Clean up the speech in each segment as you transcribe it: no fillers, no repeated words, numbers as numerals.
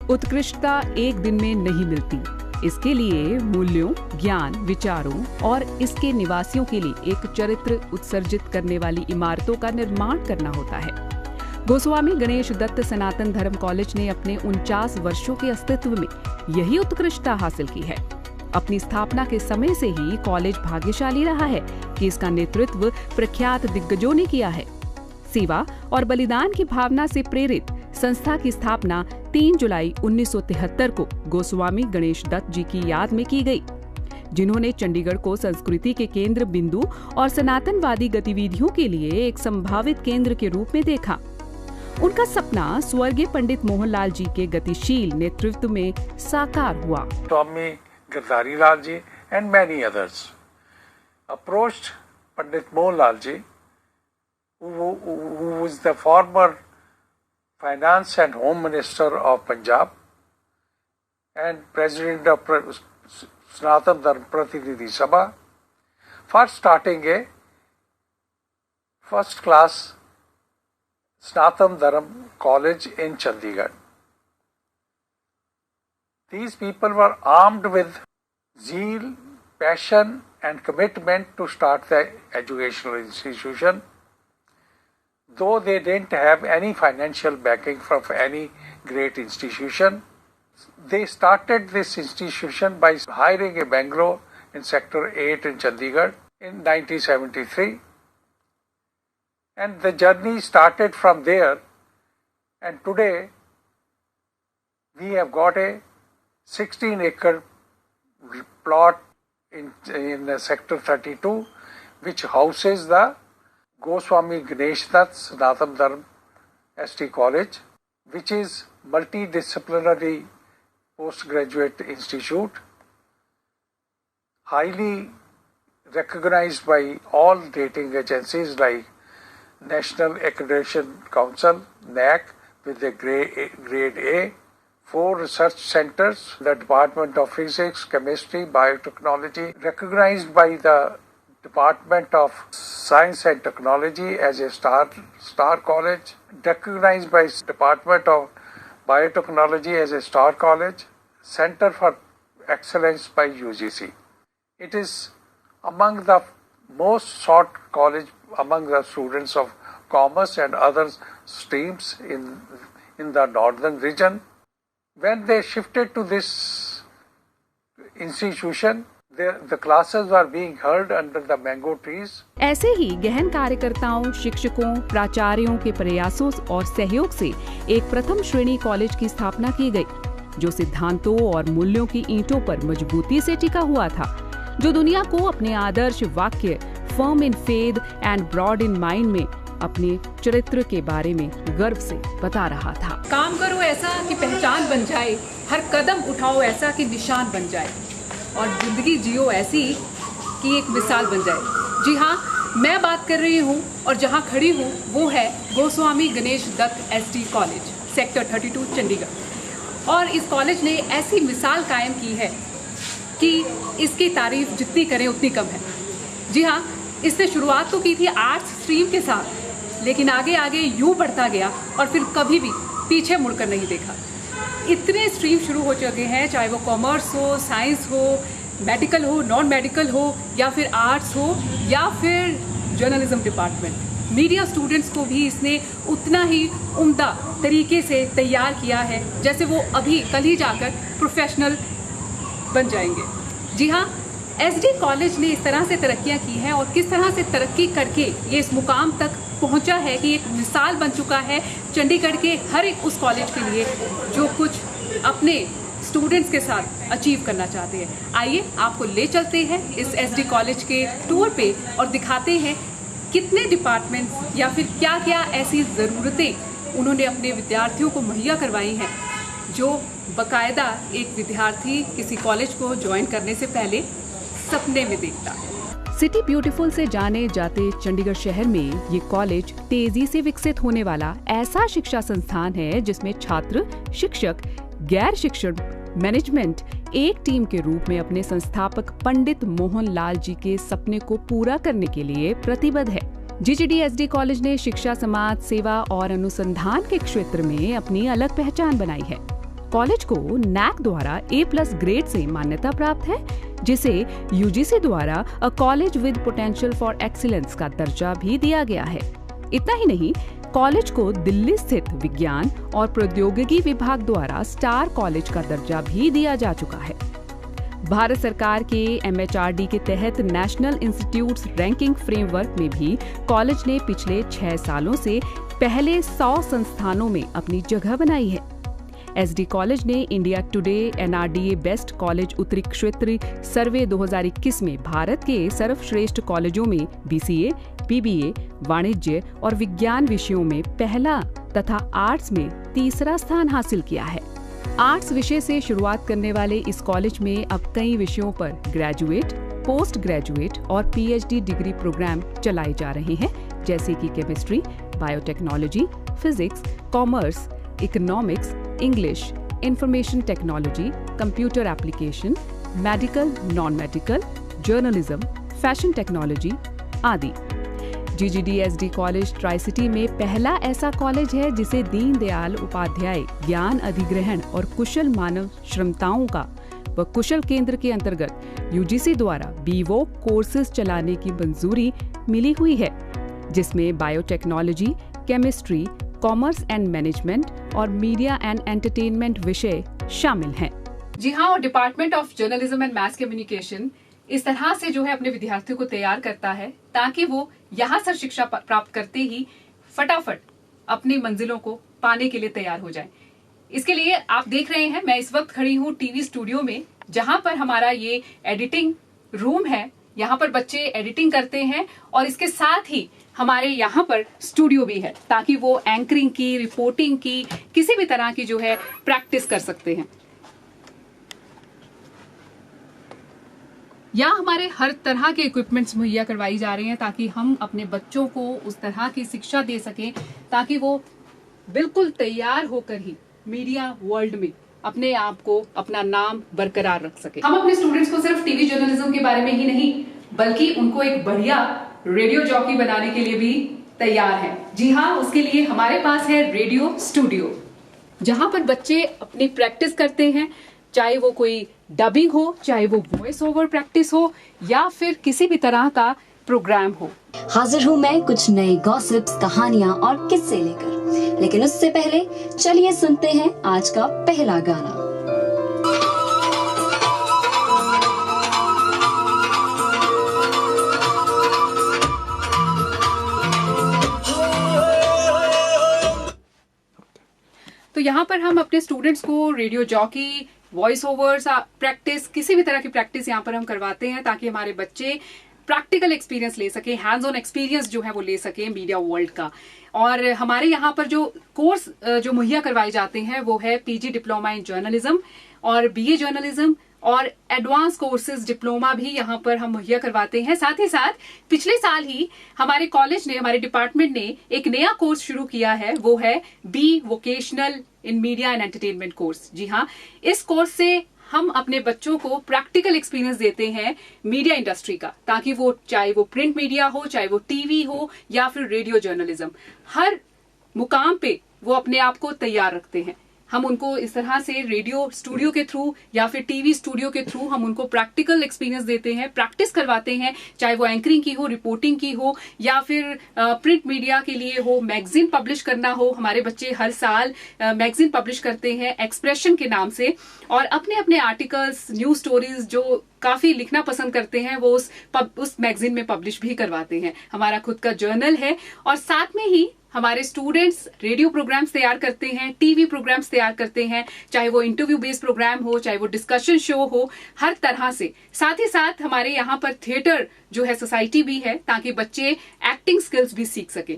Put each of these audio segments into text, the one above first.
उत्कृष्टता एक दिन में नहीं मिलती। इसके लिए मूल्यों, ज्ञान, विचारों और इसके निवासियों के लिए एक चरित्र उत्सर्जित करने वाली इमारतों का निर्माण करना होता है। गोस्वामी गणेश दत्त सनातन धर्म कॉलेज ने अपने 49 वर्षों के अस्तित्व में यही उत्कृष्टता हासिल की है। अपनी स्थापना के समय से ही कॉलेज भाग्यशाली रहा है कि इसका नेतृत्व प्रख्यात दिग्गजों ने किया है। सेवा और बलिदान की भावना से प्रेरित संस्था की स्थापना 3 जुलाई 1973 को गोस्वामी गणेश दत्त जी की याद में की गई, जिन्होंने चंडीगढ़ को संस्कृति के केंद्र बिंदु और सनातनवादी गतिविधियों के लिए एक संभावित केंद्र के रूप में देखा। उनका सपना स्वर्गीय पंडित मोहनलाल जी के गतिशील नेतृत्व में साकार हुआ। स्वामी Girdhari Lal ji and many others approached Pandit Mohanlal ji, who was the former Finance and Home Minister of Punjab and President of Sanatan Dharm Prathinidhi Sabha, for starting a first class Sanatan Dharm College in Chandigarh. These people were armed with zeal, passion and commitment to start the educational institution, though they didn't have any financial backing from any great institution. They started this institution by hiring a bungalow in Sector 8 in Chandigarh in 1973. And the journey started from there, and today we have got a 16-acre plot in Sector 32, which houses the Goswami Ganesh Dutt Sanatan Dharm ST College, which is multidisciplinary postgraduate institute, highly recognized by all rating agencies like National Accreditation Council, NAC, with a grade A, 4 research centers, the Department of Physics, Chemistry, Biotechnology, recognized by the Department of Science and Technology as a star college, recognized by Department of Biotechnology as a star college, Center for Excellence by UGC. It is among the most sought college among the students of commerce and other streams in the northern region. When they shifted to this institution, the classes were being held under the mango trees. ऐसे ही गहन कार्यकर्ताओं, शिक्षकों, प्राचार्यों के प्रयासों और सहयोग से एक प्रथम श्रेणी कॉलेज की स्थापना की गई, जो सिद्धांतों और मूल्यों की ईंटों पर मजबूती से टिका हुआ था, जो दुनिया को अपने आदर्श वाक्य firm in faith and broad in mind में अपने चरित्र के बारे में गर्व से बता रहा था। काम करो ऐसा कि पहचान बन जाए, हर कदम उठाओ ऐसा कि निशान बन जाए, और जिंदगी जियो ऐसी कि एक मिसाल बन जाए। जी हाँ, मैं बात कर रही हूँ और जहाँ खड़ी हूँ वो है Goswami Ganesh Dutt ST college, sector 32 Chandigarh. और इस कॉलेज ने ऐसी मिसाल कायम की है कि इसकी तारीफ जितनी करें उतनी कम है। जी हाँ, इसने शुरुआत तो की थी आर्ट्स स्ट्रीम के साथ, लेकिन आगे आगे यूँ बढ़ता गया और फिर कभी भी पीछे मुड़कर नहीं देखा। इतने स्ट्रीम शुरू हो चुके हैं, चाहे वो कॉमर्स हो, साइंस हो, मेडिकल हो, नॉन मेडिकल हो, या फिर आर्ट्स हो, या फिर जर्नलिज्म डिपार्टमेंट। मीडिया स्टूडेंट्स को भी इसने उतना ही उम्दा तरीके से तैयार किया है जैसे वो अभी कल ही जाकर प्रोफेशनल बन जाएंगे। जी हाँ, एसडी कॉलेज ने इस तरह से तरक्कियाँ की हैं और किस तरह से तरक्की करके ये इस मुकाम तक पहुंचा है कि एक मिसाल बन चुका है चंडीगढ़ के हर एक उस कॉलेज के लिए जो कुछ अपने स्टूडेंट्स के साथ अचीव करना चाहते हैं। आइए आपको ले चलते हैं इस एसडी कॉलेज के टूर पे और दिखाते हैं कितने डिपार्टमेंट्स या फिर क्या क्या ऐसी ज़रूरतें उन्होंने अपने विद्यार्थियों को मुहैया करवाई हैं जो बाकायदा एक विद्यार्थी किसी कॉलेज को ज्वाइन करने से पहले सपने में देखता है। सिटी ब्यूटीफुल से जाने जाते चंडीगढ़ शहर में ये कॉलेज तेजी से विकसित होने वाला ऐसा शिक्षा संस्थान है जिसमें छात्र, शिक्षक, गैर शिक्षण, मैनेजमेंट एक टीम के रूप में अपने संस्थापक पंडित मोहनलाल जी के सपने को पूरा करने के लिए प्रतिबद्ध है। जीजीडीएसडी कॉलेज ने शिक्षा, समाज सेवा और अनुसंधान के क्षेत्र में अपनी अलग पहचान बनाई है कॉलेज को नैक द्वारा A+ ग्रेड से मान्यता प्राप्त है, जिसे UGC द्वारा a college with potential for excellence का दर्जा भी दिया गया है। इतना ही नहीं, कॉलेज को दिल्ली स्थित विज्ञान और प्रौद्योगिकी विभाग द्वारा स्टार कॉलेज का दर्जा भी दिया जा चुका है। भारत सरकार के MHRD के तहत नेशनल इंस्टीट्यूट्स रैंकिंग फ्रेमवर्क में भी कॉलेज ने पिछले 6 सालों से पहले 100 संस्थानों में अपनी जगह बनाई है। SD कॉलेज ने India today NRDA best college उत्तरी क्षेत्र सर्वे 2021 में भारत के सर्वश्रेष्ठ कॉलेजों में BCA, PBA, वाणिज्य और विज्ञान विषयों में पहला तथा आर्ट्स में तीसरा स्थान हासिल किया है। आर्ट्स विषय से शुरुआत करने वाले इस कॉलेज में अब कई विषयों पर ग्रेजुएट, पोस्ट ग्रेजुएट और PhD डिग्री प्रोग्राम चलाए जा रहे हैं, जैसे कि chemistry, biotechnology, physics, commerce, economics, English, information technology, computer application, medical, non medical, journalism, fashion technology आदि। GGDSD कॉलेज ट्राई सिटी में पहला ऐसा कॉलेज है जिसे दीनदयाल उपाध्याय ज्ञान अधिग्रहण और कुशल मानव श्रमताओं का व कुशल केंद्र के अंतर्गत UGC द्वारा BVOC कोर्सेज चलाने की मंजूरी मिली हुई है, जिसमें biotechnology, chemistry, commerce and management और मीडिया एंड एंटरटेनमेंट विषय शामिल हैं। जी हाँ, और department of journalism and mass communication इस तरह से जो है अपने विद्यार्थियों को तैयार करता है ताकि वो यहाँ से शिक्षा प्राप्त करते ही फटाफट अपनी मंजिलों को पाने के लिए तैयार हो जाए। इसके लिए आप देख रहे हैं, मैं इस वक्त खड़ी हूँ टीवी स्टूडियो में, जहां पर हमारा ये एडिटिंग रूम है। यहाँ पर बच्चे एडिटिंग करते हैं और इसके साथ ही हमारे यहाँ पर स्टूडियो भी है ताकि वो एंकरिंग की, रिपोर्टिंग की, किसी भी तरह की जो है प्रैक्टिस कर सकते हैं। यहाँ हमारे हर तरह के इक्विपमेंट्स मुहैया करवाई जा रहे हैं ताकि हम अपने बच्चों को उस तरह की शिक्षा दे सकें ताकि वो बिल्कुल तैयार होकर ही मीडिया वर्ल्ड में अपने आप को, अपना नाम बरकरार रख सके। हम अपने स्टूडेंट्स को सिर्फ टीवी जर्नलिज्म के बारे में ही नहीं बल्कि उनको एक बढ़िया रेडियो जॉकी बनाने के लिए भी तैयार हैं। जी हाँ, उसके लिए हमारे पास है रेडियो स्टूडियो, जहां पर बच्चे अपनी प्रैक्टिस करते हैं, चाहे वो कोई डबिंग हो, चाहे वो वॉइस ओवर प्रैक्टिस हो या फिर किसी भी तरह का प्रोग्राम हो। हाजिर हूँ मैं कुछ नए गॉसिप्स, कहानियाँ और किस्से लेकर, लेकिन उससे पहले चलिए सुनते हैं आज का पहला गाना। तो यहाँ पर हम अपने स्टूडेंट्स को radio jockey, voice overs practice, किसी भी तरह की प्रैक्टिस यहाँ पर हम करवाते हैं ताकि हमारे बच्चे प्रैक्टिकल एक्सपीरियंस ले सके, हैंड्स ऑन एक्सपीरियंस जो है वो ले सके मीडिया वर्ल्ड का। और हमारे यहाँ पर जो कोर्स जो मुहैया करवाए जाते हैं वो है PG डिप्लोमा इन जर्नलिज्म और BA जर्नलिज्म और एडवांस कोर्सेज डिप्लोमा भी यहाँ पर हम मुहैया करवाते हैं। साथ ही साथ पिछले साल ही हमारे कॉलेज ने, हमारे डिपार्टमेंट ने एक नया कोर्स शुरू किया है, वो है B vocational in media and entertainment course. जी हाँ, इस कोर्स से हम अपने बच्चों को प्रैक्टिकल एक्सपीरियंस देते हैं मीडिया इंडस्ट्री का, ताकि वो चाहे वो प्रिंट मीडिया हो, चाहे वो टीवी हो या फिर रेडियो जर्नलिज्म, हर मुकाम पे वो अपने आप को तैयार रखते हैं। हम उनको इस तरह से रेडियो स्टूडियो के थ्रू या फिर टीवी स्टूडियो के थ्रू हम उनको प्रैक्टिकल एक्सपीरियंस देते हैं, प्रैक्टिस करवाते हैं, चाहे वो एंकरिंग की हो, रिपोर्टिंग की हो या फिर प्रिंट मीडिया के लिए हो, मैगजीन पब्लिश करना हो। हमारे बच्चे हर साल मैगजीन पब्लिश करते हैं एक्सप्रेशन के नाम से और अपने अपने आर्टिकल्स, न्यूज स्टोरीज जो काफी लिखना पसंद करते हैं वो उस मैगजीन में पब्लिश भी करवाते हैं। हमारा खुद का जर्नल है और साथ में ही हमारे स्टूडेंट्स रेडियो प्रोग्राम्स तैयार करते हैं, टीवी प्रोग्राम्स तैयार करते हैं, चाहे वो इंटरव्यू बेस्ड प्रोग्राम हो, चाहे वो डिस्कशन शो हो, हर तरह से। साथ ही साथ हमारे यहाँ पर थिएटर जो है सोसाइटी भी है ताकि बच्चे एक्टिंग स्किल्स भी सीख सके।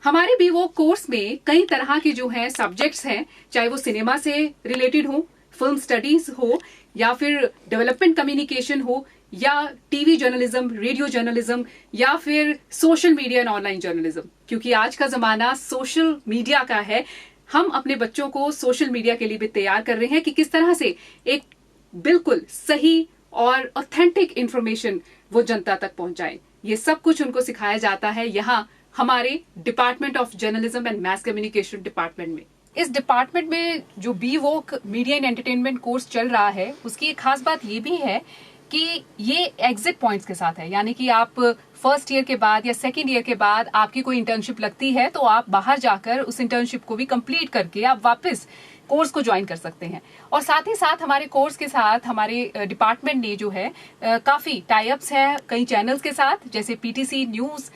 हमारे भी वो कोर्स में कई तरह के जो है सब्जेक्ट्स हैं, चाहे वो सिनेमा से रिलेटेड हो, फिल्म स्टडीज हो या फिर डेवलपमेंट कम्युनिकेशन हो या टीवी जर्नलिज्म, रेडियो जर्नलिज्म या फिर social media and online journalism, क्योंकि आज का जमाना सोशल मीडिया का है। हम अपने बच्चों को सोशल मीडिया के लिए भी तैयार कर रहे हैं कि किस तरह से एक बिल्कुल सही और ऑथेंटिक इंफॉर्मेशन वो जनता तक पहुंचाए। ये सब कुछ उनको सिखाया जाता है यहाँ हमारे department of journalism and mass communication department में। इस डिपार्टमेंट में जो B voc media and entertainment course चल रहा है उसकी एक खास बात ये भी है कि ये एग्जिट पॉइंट्स के साथ है, यानी कि आप फर्स्ट ईयर के बाद या सेकेंड ईयर के बाद आपकी कोई इंटर्नशिप लगती है तो आप बाहर जाकर उस इंटर्नशिप को भी कंप्लीट करके आप वापस कोर्स को ज्वाइन कर सकते हैं। और साथ ही साथ हमारे कोर्स के साथ हमारे डिपार्टमेंट ने जो है काफी टाई अप्स है कई चैनल्स के साथ, जैसे PTC news,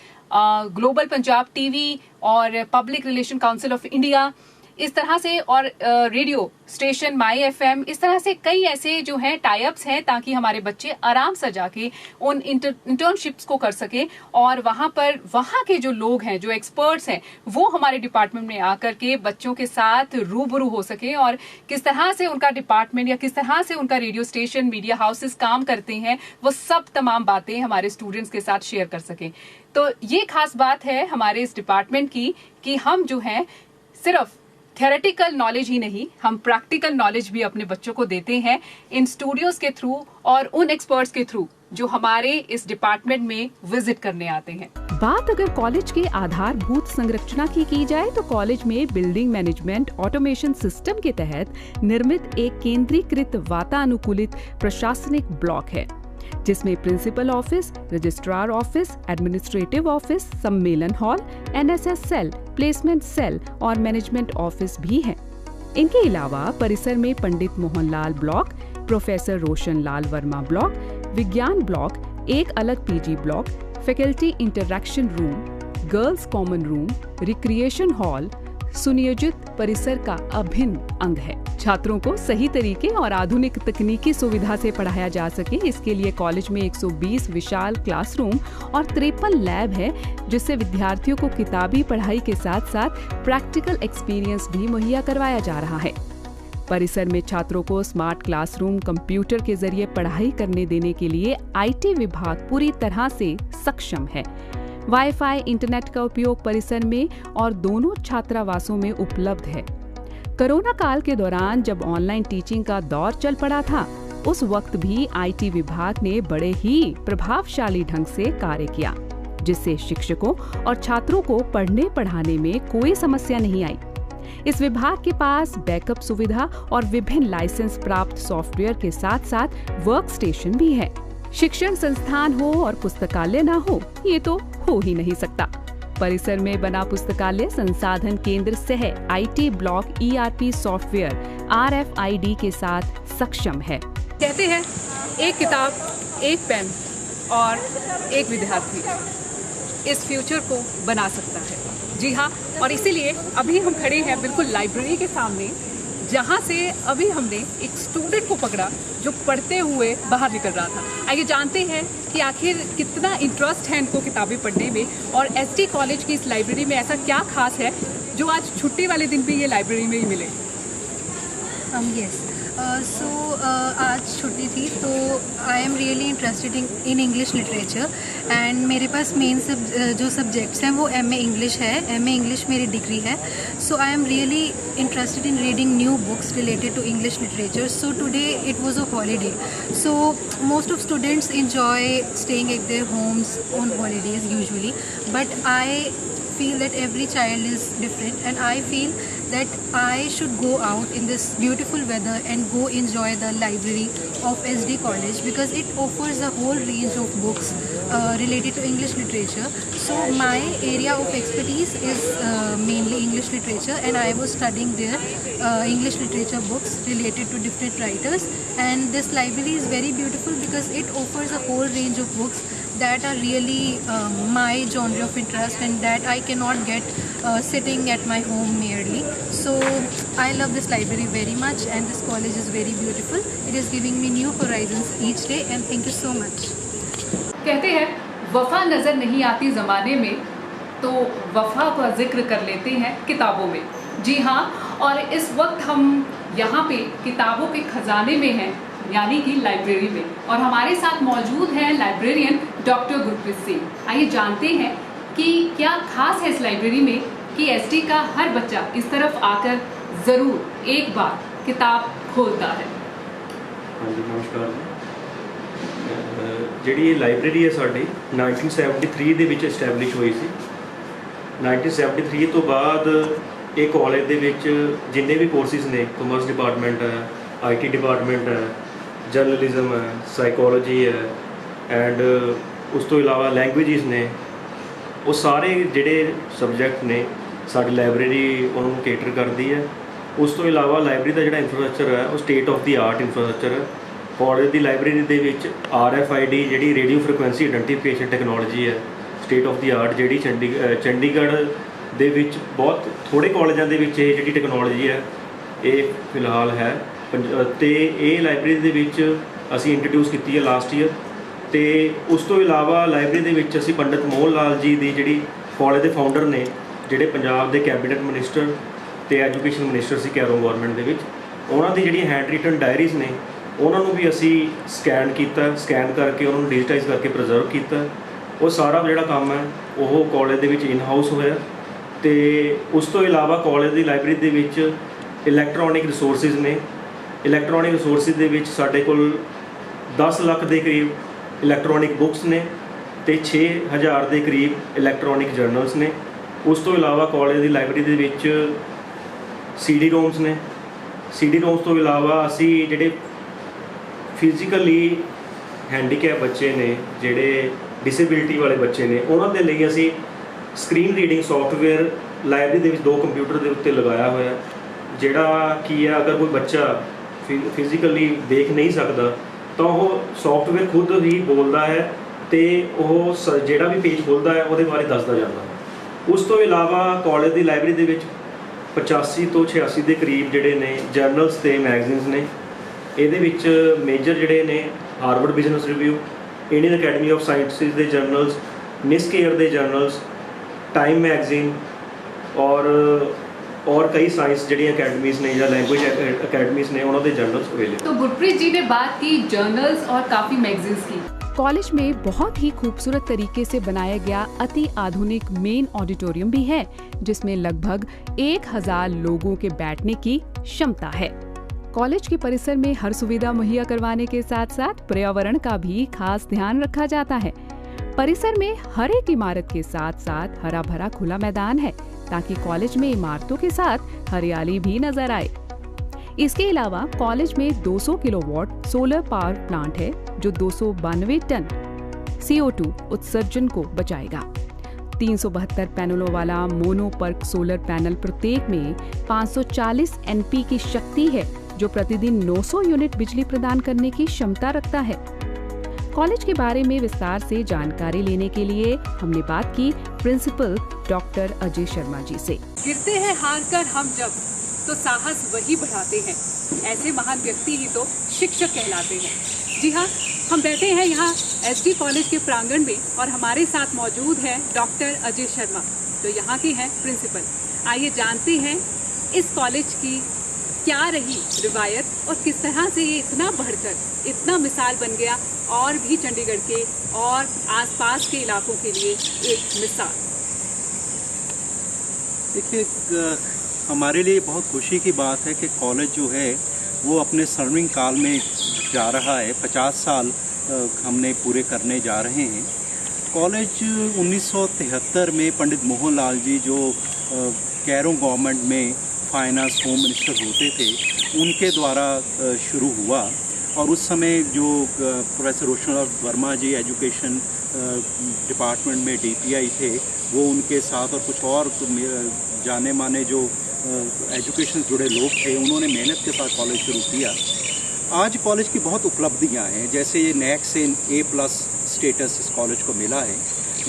global Punjab TV और public relation council of India, इस तरह से, और रेडियो स्टेशन माई एफएम, इस तरह से कई ऐसे जो हैं टाई अप्स हैं ताकि हमारे बच्चे आराम से जाके उन इंटर्नशिप्स को कर सके और वहां पर वहां के जो लोग हैं, जो एक्सपर्ट्स हैं, वो हमारे डिपार्टमेंट में आकर के बच्चों के साथ रूबरू हो सके और किस तरह से उनका डिपार्टमेंट या किस तरह से उनका रेडियो स्टेशन, मीडिया हाउसेस काम करते हैं, वो सब तमाम बातें हमारे स्टूडेंट्स के साथ शेयर कर सकें। तो ये खास बात है हमारे इस डिपार्टमेंट की कि हम जो है सिर्फ थ्योरेटिकल नॉलेज ही नहीं, हम प्रैक्टिकल नॉलेज भी अपने बच्चों को देते हैं इन स्टूडियोज के थ्रू और उन एक्सपर्ट्स के थ्रू जो हमारे इस डिपार्टमेंट में विजिट करने आते हैं। बात अगर कॉलेज के आधारभूत संरचना की जाए तो कॉलेज में बिल्डिंग मैनेजमेंट ऑटोमेशन सिस्टम के तहत निर्मित एक केंद्रीकृत वातानुकूलित प्रशासनिक ब्लॉक है, जिसमें principal office, registrar office, administrative office, सम्मेलन hall, NSS cell, placement cell और मैनेजमेंट ऑफिस भी हैं। इनके अलावा परिसर में Pandit Mohanlal block, professor Roshan Lal Verma block, विज्ञान ब्लॉक, एक अलग PG block, faculty interaction room, girls common room, recreation hall सुनियोजित परिसर का अभिन्न अंग है। छात्रों को सही तरीके और आधुनिक तकनीकी सुविधा से पढ़ाया जा सके, इसके लिए कॉलेज में 120 विशाल क्लासरूम और 53 लैब है, जिससे विद्यार्थियों को किताबी पढ़ाई के साथ साथ प्रैक्टिकल एक्सपीरियंस भी मुहैया करवाया जा रहा है। परिसर में छात्रों को स्मार्ट क्लासरूम, कंप्यूटर के जरिए पढ़ाई करने देने के लिए आईटी विभाग पूरी तरह से सक्षम है। वाईफाई, इंटरनेट का उपयोग परिसर में और दोनों छात्रावासों में उपलब्ध है। कोरोना काल के दौरान जब ऑनलाइन टीचिंग का दौर चल पड़ा था, उस वक्त भी आईटी विभाग ने बड़े ही प्रभावशाली ढंग से कार्य किया, जिससे शिक्षकों और छात्रों को पढ़ने पढ़ाने में कोई समस्या नहीं आई। इस विभाग के पास बैकअप सुविधा और विभिन्न लाइसेंस प्राप्त सॉफ्टवेयर के साथ साथ वर्क स्टेशन भी है। शिक्षण संस्थान हो और पुस्तकालय ना हो, ये तो हो ही नहीं सकता। परिसर में बना पुस्तकालय संसाधन केंद्र सह IT block ERP software RFID के साथ सक्षम है। कहते हैं एक किताब, एक पेन और एक विद्यार्थी इस फ्यूचर को बना सकता है। जी हाँ, और इसीलिए अभी हम खड़े हैं बिल्कुल लाइब्रेरी के सामने, जहाँ से अभी हमने एक स्टूडेंट को पकड़ा जो पढ़ते हुए बाहर निकल रहा था। आइए जानते हैं कि आखिर कितना इंटरेस्ट है इनको किताबें पढ़ने में और एसडी कॉलेज की इस लाइब्रेरी में ऐसा क्या खास है जो आज छुट्टी वाले दिन भी ये लाइब्रेरी में ही मिले। आज छुट्टी थी तो I am really interested in English literature and मेरे पास मेन जो सब्जेक्ट्स हैं वो MA इंग्लिश है। MA इंग्लिश मेरी डिग्री है। So I am really interested in reading new books related to English literature. So today it was a holiday, so most of students enjoy staying at their homes on holidays usually, but I feel that every child is different and I feel that I should go out in this beautiful weather and go enjoy the library of SD College because it offers a whole range of books related to English literature. So my area of expertise is mainly English literature and I was studying there English literature books related to different writers, and this library is very beautiful because it offers a whole range of books that are really my genre of interest and that I cannot get sitting at my home merely. So I love this library very much and this college is very beautiful. It is giving me new horizons each day and thank you so much. कहते हैं वफा नजर नहीं आती जमाने में तो वफा का जिक्र कर लेते हैं किताबों में। जी हाँ, और इस वक्त हम यहाँ पे किताबों के खजाने में हैं, यानी कि लाइब्रेरी में, और हमारे साथ मौजूद हैं लाइब्रेरियन डॉक्टर गुरप्रीत सिंह। आइए जानते हैं कि क्या खास है इस लाइब्रेरी में कि एसडी का हर बच्चा इस तरफ आकर ज़रूर एक बार किताब खोलता है। हाँ जी, नमस्कार। ਜਿਹੜੀ ਲਾਇਬ੍ਰੇਰੀ ਹੈ ਸਾਡੀ 1973 ਦੇ ਵਿੱਚ ਐਸਟੈਬਲਿਸ਼ ਹੋਈ ਸੀ। 1973 ਤੋਂ ਬਾਅਦ ਇਹ ਕਾਲਜ ਦੇ ਵਿੱਚ ਜਿੰਨੇ ਵੀ ਕੋਰਸਿਸ ਨੇ, ਕਮਰਸ ਡਿਪਾਰਟਮੈਂਟ ਹੈ, IT ਡਿਪਾਰਟਮੈਂਟ ਹੈ, ਜਰਨਲਿਜ਼ਮ ਹੈ, ਸਾਈਕੋਲੋਜੀ ਹੈ ਐਂਡ ਉਸ ਤੋਂ ਇਲਾਵਾ ਲੈਂਗੁਏਜਿਸ ਨੇ, ਉਹ ਸਾਰੇ ਜਿਹੜੇ ਸਬਜੈਕਟ ਨੇ ਸਾਡੀ ਲਾਇਬ੍ਰੇਰੀ ਉਹਨਾਂ ਨੂੰ ਕੇਟਰ ਕਰਦੀ ਹੈ। ਉਸ ਤੋਂ ਇਲਾਵਾ ਲਾਇਬ੍ਰੇਰੀ ਦਾ ਜਿਹੜਾ ਇੰਫਰਾਸਟਰਕਚਰ ਹੈ ਉਹ state of the art infrastructure ਹੈ। ਕਾਲਜ ਦੀ ਲਾਇਬ੍ਰੇਰੀ ਦੇ ਵਿੱਚ RFID ਜਿਹੜੀ ਰੇਡੀਓ ਫ੍ਰੀਕੁਐਂਸੀ ਆਈਡੈਂਟੀਫਿਕੇਸ਼ਨ ਟੈਕਨੋਲੋਜੀ ਹੈ, ਸਟੇਟ ਆਫ ਦੀ ਆਰਟ, ਜਿਹੜੀ ਚੰਡੀਗੜ੍ਹ ਦੇ ਵਿੱਚ ਬਹੁਤ ਥੋੜ੍ਹੇ ਕਾਲਜਾਂ ਦੇ ਵਿੱਚ ਇਹ ਜਿਹੜੀ ਟੈਕਨੋਲੋਜੀ ਹੈ ਇਹ ਫਿਲਹਾਲ ਹੈ। ਤੇ ਇਹ ਲਾਇਬ੍ਰੇਰੀ ਦੇ ਵਿੱਚ ਅਸੀਂ ਇੰਟਰੋਡਿਊਸ ਕੀਤੀ ਹੈ ਲਾਸਟ ਈਅਰ। ਤੇ ਉਸ ਤੋਂ ਇਲਾਵਾ ਲਾਇਬ੍ਰੇਰੀ ਦੇ ਵਿੱਚ ਅਸੀਂ ਪੰਡਿਤ ਮੋਹਨ ਲਾਲ ਜੀ ਦੀ ਜਿਹੜੀ ਕਾਲਜ ਦੇ ਫਾਊਂਡਰ ਨੇ, ਜਿਹੜੇ ਪੰਜਾਬ ਦੇ ਕੈਬਨਿਟ ਮਿਨਿਸਟਰ ਤੇ ਐਜੂਕੇਸ਼ਨ ਮਿਨਿਸਟਰ ਸੀ ਕੈਰੋਂ ਗਵਰਨਮੈਂਟ ਦੇ ਵਿੱਚ, ਉਹਨਾਂ ਦੀ ਜਿਹੜੀਆਂ ਹੈਂਡ ਰਿਟਨ ਡਾਇਰੀਜ਼ ਨੇ ਉਹਨਾਂ ਨੂੰ ਵੀ ਅਸੀਂ ਸਕੈਨ ਕਰਕੇ ਉਹਨਾਂ ਨੂੰ ਡਿਜੀਟਾਈਜ਼ ਕਰਕੇ ਪ੍ਰੀਜ਼ਰਵ ਕੀਤਾ। ਉਹ ਸਾਰਾ ਜਿਹੜਾ ਕੰਮ ਹੈ ਉਹ ਕਾਲਜ ਦੇ ਵਿੱਚ ਇਨ ਹਾਊਸ ਹੋਇਆ। ਤੇ ਉਸ ਤੋਂ ਇਲਾਵਾ ਕਾਲਜ ਦੀ ਲਾਇਬ੍ਰੇਰੀ ਦੇ ਵਿੱਚ ਇਲੈਕਟ੍ਰੋਨਿਕ ਰਿਸੋਰਸਿਸ ਨੇ। ਇਲੈਕਟ੍ਰੋਨਿਕ ਰਿਸੋਰਸਿਸ ਦੇ ਵਿੱਚ ਸਾਡੇ ਕੋਲ 10 ਲੱਖ ਦੇ ਕਰੀਬ ਇਲੈਕਟ੍ਰੋਨਿਕ ਬੁੱਕਸ ਨੇ ਤੇ 6000 ਦੇ ਕਰੀਬ ਇਲੈਕਟ੍ਰੋਨਿਕ ਜਰਨਲਸ ਨੇ। ਉਸ ਤੋਂ ਇਲਾਵਾ ਕਾਲਜ ਦੀ ਲਾਇਬ੍ਰੇਰੀ ਦੇ ਵਿੱਚ CD-ROMs ਨੇ। CD-ROMs ਤੋਂ ਇਲਾਵਾ ਅਸੀਂ ਜਿਹੜੇ ਫਿਜ਼ੀਕਲੀ ਹੈਂਡੀਕੈਪ ਬੱਚੇ ਨੇ, ਜਿਹੜੇ ਡਿਸੇਬਿਲਿਟੀ ਵਾਲੇ ਬੱਚੇ ਨੇ, ਉਹਨਾਂ ਦੇ ਲਈ ਅਸੀਂ ਸਕਰੀਨ ਰੀਡਿੰਗ ਸੌਫਟਵੇਅਰ ਲਾਇਬ੍ਰੇਰੀ ਦੇ ਵਿੱਚ 2 ਕੰਪਿਊਟਰ ਦੇ ਉੱਤੇ ਲਗਾਇਆ ਹੋਇਆ, ਜਿਹੜਾ ਕੀ ਹੈ ਅਗਰ ਕੋਈ ਬੱਚਾ ਫਿਜ਼ੀਕਲੀ ਦੇਖ ਨਹੀਂ ਸਕਦਾ ਤਾਂ ਉਹ ਸੌਫਟਵੇਅਰ ਖੁਦ ਹੀ ਬੋਲਦਾ ਹੈ ਤੇ ਉਹ ਜਿਹੜਾ ਵੀ ਪੇਜ ਖੁੱਲ੍ਹਦਾ ਹੈ ਉਹਦੇ ਬਾਰੇ ਦੱਸਦਾ ਜਾਂਦਾ। ਉਸ ਤੋਂ ਇਲਾਵਾ ਕਾਲਜ ਦੀ ਲਾਇਬ੍ਰੇਰੀ ਦੇ ਵਿੱਚ 85 ਤੋਂ 86 ਦੇ ਕਰੀਬ ਜਿਹੜੇ ਨੇ ਜਰਨਲਸ ਤੇ ਮੈਗਜ਼ੀਨਸ ਨੇ। ਇਹਦੇ ਵਿੱਚ ਮੇਜਰ ਜਿਹੜੇ ਨੇ Harvard business review, Indian academy of sciences ਦੇ ਜਰਨਲਸ, ਨਿਸਕੇਅਰ ਦੇ ਜਰਨਲਸ, टाइम मैगजीन और कई साइंस जड़ी अकेडमीज़ ने या लैंग्वेज अकेडमीज़ ने उन्होंने जर्नल्स अवेलेबल। तो गुरप्रीत जी ने बात की जर्नल्स और काफ़ी मैगजीन्स की। कॉलेज में बहुत ही खूबसूरत तरीके से बनाया गया अति आधुनिक मेन ऑडिटोरियम भी है, जिसमें लगभग 1000 लोगों के बैठने की क्षमता है। कॉलेज के परिसर में हर सुविधा मुहैया करवाने के साथ साथ पर्यावरण का भी खास ध्यान रखा जाता है। परिसर में हर एक इमारत के साथ साथ हरा भरा खुला मैदान है, ताकि कॉलेज में इमारतों के साथ हरियाली भी नजर आए। इसके अलावा कॉलेज में 200 किलोवाट सोलर पावर प्लांट है, जो 292 टन CO2 उत्सर्जन को बचाएगा। 372 पैनलों वाला मोनोपर्क सोलर पैनल प्रत्येक में 540 NP की शक्ति है, जो प्रतिदिन 900 यूनिट बिजली प्रदान करने की क्षमता रखता है। कॉलेज के बारे में विस्तार से जानकारी लेने के लिए हमने बात की प्रिंसिपल डॉक्टर अजय शर्मा जी से। गिरते हैं हार कर हम जब, तो साहस वही बढ़ाते हैं। ऐसे महान व्यक्ति ही तो शिक्षक कहलाते हैं। जी हाँ, हम बैठे हैं यहाँ SD कॉलेज के प्रांगण में और हमारे साथ मौजूद है डॉक्टर अजय शर्मा, जो यहाँ के हैं प्रिंसिपल। आइए जानते हैं इस कॉलेज की क्या रही रिवायत और किस तरह से ये इतना बढ़कर इतना मिसाल बन गया और भी चंडीगढ़ के और आसपास के इलाकों के लिए एक मिसाल। देखिए, हमारे लिए बहुत खुशी की बात है कि कॉलेज जो है वो अपने स्वर्णिम काल में जा रहा है। 50 साल हमने पूरे करने जा रहे हैं। कॉलेज 1973 में पंडित मोहन लाल जी जो कैरों गवर्नमेंट में फाइनेंस होम मिनिस्टर होते थे, उनके द्वारा शुरू हुआ। और उस समय जो प्रोफेसर रोशनलाल वर्मा जी एजुकेशन डिपार्टमेंट में DPI थे, वो उनके साथ और कुछ और जाने माने जो एजुकेशन जुड़े लोग थे, उन्होंने मेहनत के साथ कॉलेज शुरू किया। आज कॉलेज की बहुत उपलब्धियां हैं, जैसे ये NAC से A+ स्टेटस इस कॉलेज को मिला है।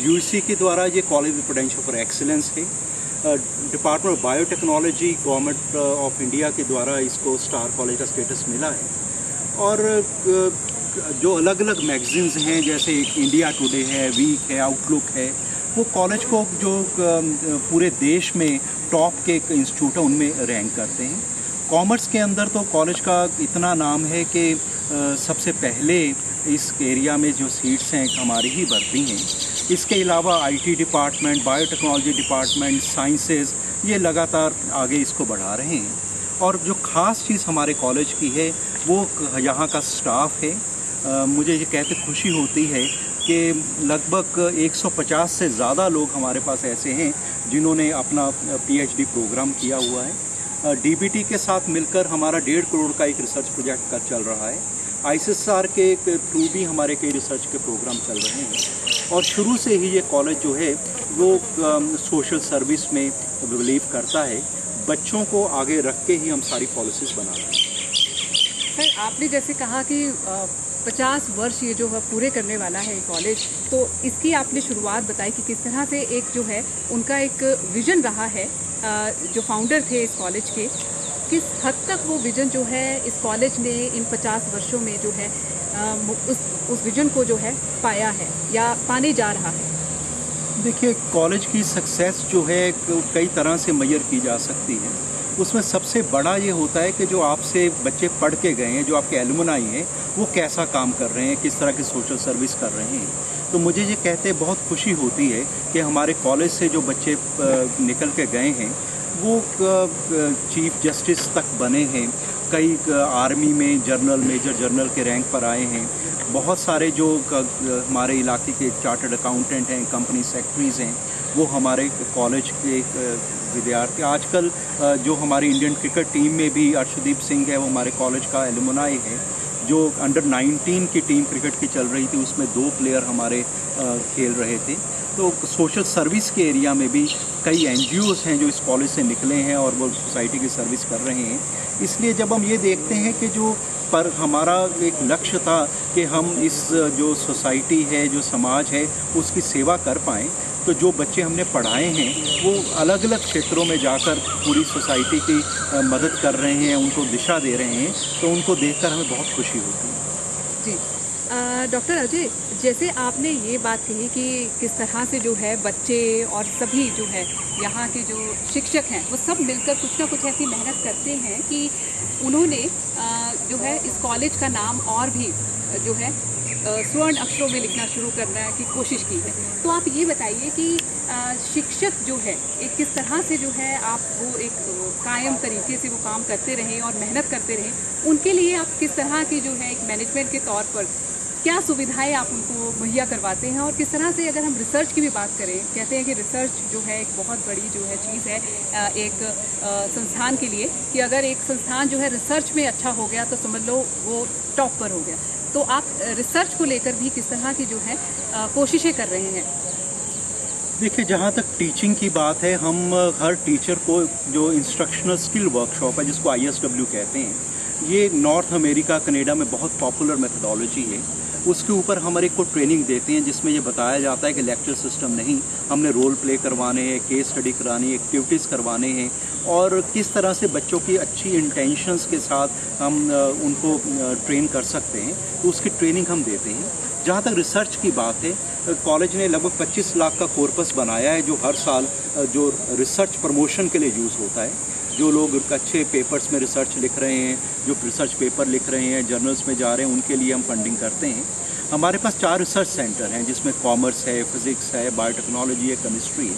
UC के द्वारा ये college with potential for excellence है। Department of biotechnology government of India के द्वारा इसको स्टार कॉलेज का स्टेटस मिला है। और जो अलग अलग मैगजीन्स हैं, जैसे इंडिया टुडे है, वीक है, आउटलुक है, वो कॉलेज को जो पूरे देश में टॉप के इंस्टीट्यूट है उनमें रैंक करते हैं। कॉमर्स के अंदर तो कॉलेज का इतना नाम है कि सबसे पहले इस एरिया में जो सीट्स हैं हमारी ही भरती हैं। इसके अलावा IT department, biotechnology department, sciences, ये लगातार आगे इसको बढ़ा रहे हैं। और जो ख़ास चीज़ हमारे कॉलेज की है वो यहाँ का स्टाफ है। मुझे ये कहते खुशी होती है कि लगभग 150 से ज़्यादा लोग हमारे पास ऐसे हैं जिन्होंने अपना PhD प्रोग्राम किया हुआ है। DBT के साथ मिलकर हमारा 1.5 करोड़ का एक रिसर्च प्रोजेक्ट का चल रहा है। ICSR के थ्रू भी हमारे कई रिसर्च के प्रोग्राम चल रहे हैं और शुरू से ही ये कॉलेज जो है वो सोशल सर्विस में बिलीव करता है। बच्चों को आगे रख के ही हम सारी पॉलिसीज़ बना रहे हैं। सर, आपने जैसे कहा कि 50 वर्ष ये जो है पूरे करने वाला है कॉलेज, तो इसकी आपने शुरुआत बताई कि किस तरह से एक जो है उनका एक विज़न रहा है, जो फाउंडर थे इस कॉलेज के, किस हद तक वो विज़न जो है इस कॉलेज ने इन 50 वर्षों में जो है उस विज़न को जो है पाया है या पाने जा रहा है। देखिए, कॉलेज की सक्सेस जो है कई तरह से मेजर की जा सकती है। उसमें सबसे बड़ा ये होता है कि जो आपसे बच्चे पढ़ के गए हैं, जो आपके एलुमनाई हैं, वो कैसा काम कर रहे हैं, किस तरह की सोशल सर्विस कर रहे हैं। तो मुझे ये कहते बहुत खुशी होती है कि हमारे कॉलेज से जो बच्चे निकल के गए हैं वो चीफ जस्टिस तक बने हैं, कई आर्मी में जनरल, मेजर जनरल के रैंक पर आए हैं। बहुत सारे जो हमारे इलाके के चार्टर्ड अकाउंटेंट हैं, कंपनी सेक्रेटरीज़ हैं, वो हमारे कॉलेज के विद्यार्थी। आजकल जो हमारी इंडियन क्रिकेट टीम में भी अर्शदीप सिंह है, वो हमारे कॉलेज का एलुमनाई है। जो अंडर 19 की टीम क्रिकेट की चल रही थी, उसमें 2 प्लेयर हमारे खेल रहे थे। तो सोशल सर्विस के एरिया में भी कई NGOs हैं जो इस कॉलेज से निकले हैं और वो सोसाइटी की सर्विस कर रहे हैं। इसलिए जब हम ये देखते हैं कि जो पर हमारा एक लक्ष्य था कि हम इस जो सोसाइटी है, जो समाज है, उसकी सेवा कर पाएँ, तो जो बच्चे हमने पढ़ाए हैं वो अलग अलग क्षेत्रों में जाकर पूरी सोसाइटी की मदद कर रहे हैं, उनको दिशा दे रहे हैं, तो उनको देखकर हमें बहुत खुशी होती है। जी, डॉक्टर अजय, जैसे आपने ये बात कही कि किस तरह से जो है बच्चे और सभी जो है यहाँ के जो शिक्षक हैं वो सब मिलकर कुछ ना कुछ ऐसी मेहनत करते हैं कि उन्होंने जो है इस कॉलेज का नाम और भी जो है स्वर्ण अक्षरों में लिखना शुरू करने की कोशिश की है। तो आप ये बताइए कि शिक्षक जो है एक किस तरह से जो है आप वो एक कायम तरीके से वो काम करते रहें और मेहनत करते रहें, उनके लिए आप किस तरह की जो है एक मैनेजमेंट के तौर पर क्या सुविधाएं आप उनको मुहैया करवाते हैं, और किस तरह से अगर हम रिसर्च की भी बात करें, कहते हैं कि रिसर्च जो है एक बहुत बड़ी जो है चीज़ है एक संस्थान के लिए, कि अगर एक संस्थान जो है रिसर्च में अच्छा हो गया तो समझ लो वो टॉप पर हो गया। तो आप रिसर्च को लेकर भी किस तरह की जो है कोशिशें कर रहे हैं? देखिए, जहाँ तक टीचिंग की बात है, हम हर टीचर को जो इंस्ट्रक्शनल स्किल वर्कशॉप है, जिसको ISW कहते हैं, ये नॉर्थ अमेरिका, कनाडा में बहुत पॉपुलर मेथडोलॉजी है। उसके ऊपर हम हर एक को ट्रेनिंग देते हैं, जिसमें ये बताया जाता है कि लेक्चर सिस्टम नहीं, हमने रोल प्ले करवाने हैं, केस स्टडी करानी है, एक्टिविटीज़ करवाने हैं, और किस तरह से बच्चों की अच्छी इंटेंशंस के साथ हम उनको ट्रेन कर सकते हैं, तो उसकी ट्रेनिंग हम देते हैं। जहाँ तक रिसर्च की बात है, कॉलेज ने लगभग 25 लाख का कॉर्पस बनाया है, जो हर साल जो रिसर्च प्रमोशन के लिए यूज़ होता है। जो लोग अच्छे पेपर्स में रिसर्च लिख रहे हैं, जो रिसर्च पेपर लिख रहे हैं, जर्नल्स में जा रहे हैं, उनके लिए हम फंडिंग करते हैं। हमारे पास 4 रिसर्च सेंटर हैं, जिसमें कॉमर्स है, फिज़िक्स है, बायोटेक्नोलॉजी है, केमिस्ट्री है।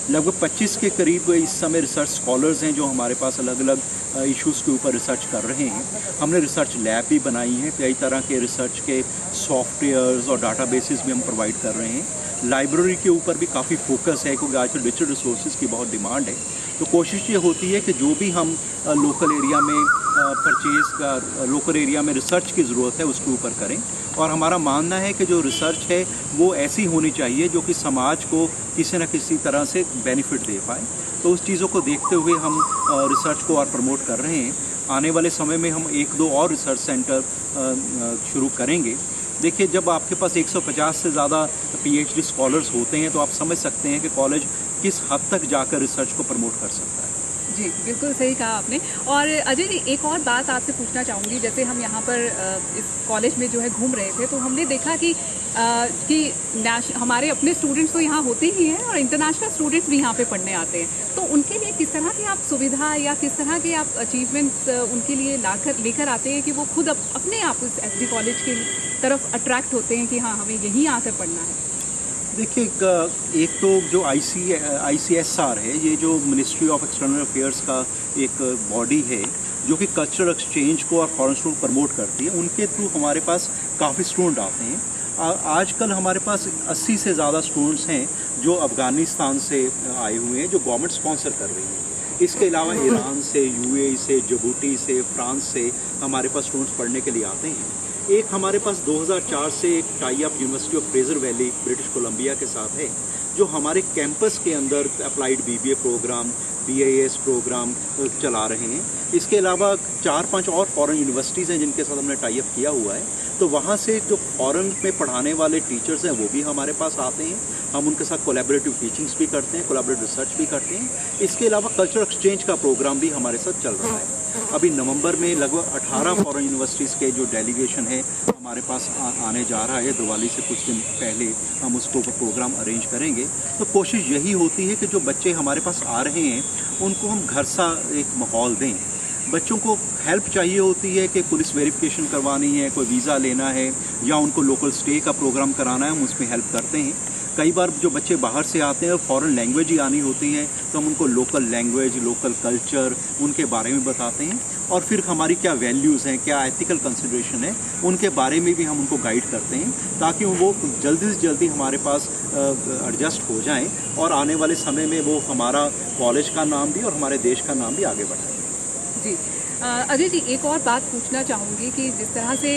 लगभग 25 के करीब इस समय रिसर्च स्कॉलर्स हैं जो हमारे पास अलग अलग इश्यूज़ के ऊपर रिसर्च कर रहे हैं। हमने रिसर्च लैब भी बनाई हैं, कई तरह के रिसर्च के सॉफ्टवेयर्स और डाटाबेसेस भी हम प्रोवाइड कर रहे हैं। लाइब्रेरी के ऊपर भी काफ़ी फोकस है, क्योंकि आजकल डिजिटल रिसोर्सेज की बहुत डिमांड है। तो कोशिश ये होती है कि जो भी हम लोकल एरिया में लोकल एरिया में रिसर्च की ज़रूरत है, उसके ऊपर करें। और हमारा मानना है कि जो रिसर्च है वो ऐसी होनी चाहिए जो कि समाज को किसी न किसी तरह से बेनिफिट दे पाए। तो उस चीज़ों को देखते हुए हम रिसर्च को और प्रमोट कर रहे हैं। आने वाले समय में हम 1-2 और रिसर्च सेंटर शुरू करेंगे। देखिए, जब आपके पास 150 से ज़्यादा PhD स्कॉलर्स होते हैं, तो आप समझ सकते हैं कि कॉलेज किस हद तक जाकर रिसर्च को प्रमोट कर सकता है। जी, बिल्कुल सही कहा आपने। और अजय जी, एक और बात आपसे पूछना चाहूँगी। जैसे हम यहाँ पर इस कॉलेज में जो है घूम रहे थे, तो हमने देखा कि हमारे अपने स्टूडेंट्स तो यहाँ होते ही हैं और इंटरनेशनल स्टूडेंट्स भी यहाँ पे पढ़ने आते हैं। तो उनके लिए किस तरह की आप सुविधा या किस तरह के आप अचीवमेंट्स उनके लिए लेकर आते हैं कि वो खुद अपने आप उस SD कॉलेज की तरफ अट्रैक्ट होते हैं कि हाँ, हमें यहीं आकर पढ़ना है? देखिए, एक तो जो ICSR है, ये जो मिनिस्ट्री ऑफ एक्सटर्नल अफेयर्स का एक बॉडी है जो कि कल्चरल एक्सचेंज को और फॉरेन स्टूडेंट प्रमोट करती है, उनके थ्रू हमारे पास काफ़ी स्टूडेंट आते हैं। आजकल हमारे पास 80 से ज़्यादा स्टूडेंट्स हैं जो अफ़गानिस्तान से आए हुए हैं, जो गवर्नमेंट स्पॉन्सर कर रही है। इसके अलावा ईरान से, यूएई से, जिबूटी से, फ्रांस से हमारे पास स्टूडेंट्स पढ़ने के लिए आते हैं। एक हमारे पास 2004 से एक tie up university of Fraser Valley British Columbia के साथ है, जो हमारे कैंपस के अंदर applied BBA program, BAS program चला रहे हैं। इसके अलावा 4-5 और फॉरेन यूनिवर्सिटीज़ हैं जिनके साथ हमने टाई अप किया हुआ है। तो वहाँ से जो फॉरेन में पढ़ाने वाले टीचर्स हैं वो भी हमारे पास आते हैं। हम उनके साथ कोलैबोरेटिव टीचिंग्स भी करते हैं, कोलैबोरेटिव रिसर्च भी करते हैं। इसके अलावा कल्चरल एक्सचेंज का प्रोग्राम भी हमारे साथ चल रहा है। अभी नवंबर में लगभग 18 फॉरेन यूनिवर्सिटीज़ के जो डेलीगेशन है हमारे पास आने जा रहा है। दिवाली से कुछ दिन पहले हम उसको प्रोग्राम अरेंज करेंगे। तो कोशिश यही होती है कि जो बच्चे हमारे पास आ रहे हैं उनको हम घर सा एक माहौल दें। बच्चों को हेल्प चाहिए होती है कि पुलिस वेरिफिकेशन करवानी है, कोई वीज़ा लेना है या उनको लोकल स्टे का प्रोग्राम कराना है, हम उसमें हेल्प करते हैं। कई बार जो बच्चे बाहर से आते हैं और फॉरेन लैंग्वेज ही आनी होती है तो हम उनको लोकल लैंग्वेज, लोकल कल्चर उनके बारे में बताते हैं और फिर हमारी क्या वैल्यूज़ हैं, क्या एथिकल कंसिडरेशन है, उनके बारे में भी हम उनको गाइड करते हैं ताकि वो जल्दी से जल्दी हमारे पास एडजस्ट हो जाएं और आने वाले समय में वो हमारा कॉलेज का नाम भी और हमारे देश का नाम भी आगे बढ़ाएं। जी अजय जी, एक और बात पूछना चाहूँगी कि जिस तरह से